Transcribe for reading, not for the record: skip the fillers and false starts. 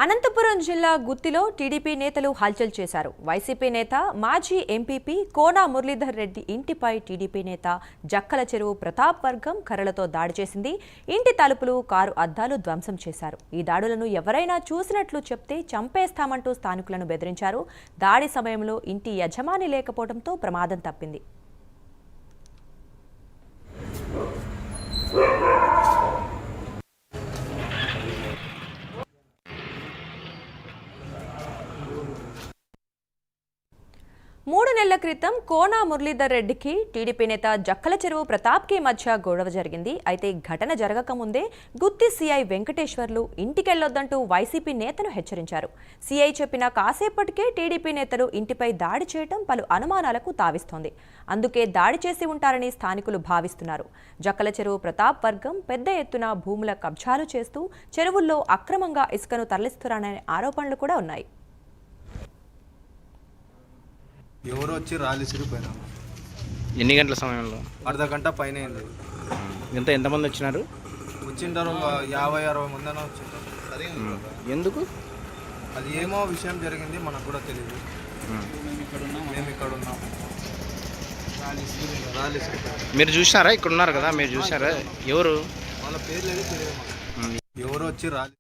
అనంతపురం జిల్లా గుత్తిలో టీడీపీ నేతలు హల్చల్ చేశారు. వైసీపీ నేత మాజీ ఎంపీపీ కోనా మురళీధర్ రెడ్డి ఇంటిపై టీడీపీ నేత జక్కల చెరువు ప్రతాప్ వర్గం కర్రలతో దాడి చేసింది. ఇంటి తలుపులు, కారు అద్దాలు ధ్వంసం చేశారు. ఈ దాడులను ఎవరైనా చూసినట్లు చెప్తే చంపేస్తామంటూ స్థానికులను బెదిరించారు. దాడి సమయంలో ఇంటి యజమాని లేకపోవడంతో ప్రమాదం తప్పింది. మూడు నెలల క్రితం కోనా మురళీధర్ రెడ్డికి టీడీపీ నేత జక్కల చెరువు ప్రతాప్కి మధ్య గొడవ జరిగింది. అయితే ఘటన జరగకముందే గుత్తి సీఐ వెంకటేశ్వర్లు ఇంటికెళ్లొద్దంటూ వైసీపీ నేతను హెచ్చరించారు. సీఐ చెప్పిన కాసేపటికే టీడీపీ నేతలు ఇంటిపై దాడి చేయడం పలు అనుమానాలకు తావిస్తోంది. అందుకే దాడి చేసి ఉంటారని స్థానికులు భావిస్తున్నారు. జక్కల చెరువు ప్రతాప్ వర్గం పెద్ద ఎత్తున భూముల కబ్జాలు చేస్తూ చెరువుల్లో అక్రమంగా ఇసుకను తరలిస్తున్నారనే ఆరోపణలు కూడా ఉన్నాయి. ఎవరు వచ్చి రాళ్ళు సిరిపోయినా ఎన్ని గంటల సమయంలో? అర్ధ గంట పైన అయింది. ఎంతమంది వచ్చినారు? వచ్చింటారు 50-60 మంది అని వచ్చింటారు. ఎందుకు? అది ఏమో విషయం జరిగింది, మనకు కూడా తెలియదు. మేము ఇక్కడ ఉన్నాం. మీరు చూసారా? ఇక్కడ ఉన్నారు కదా, మీరు చూసారా? ఎవరు వాళ్ళ పేర్లు తెలియదు. ఎవరు వచ్చి రాళ్ళు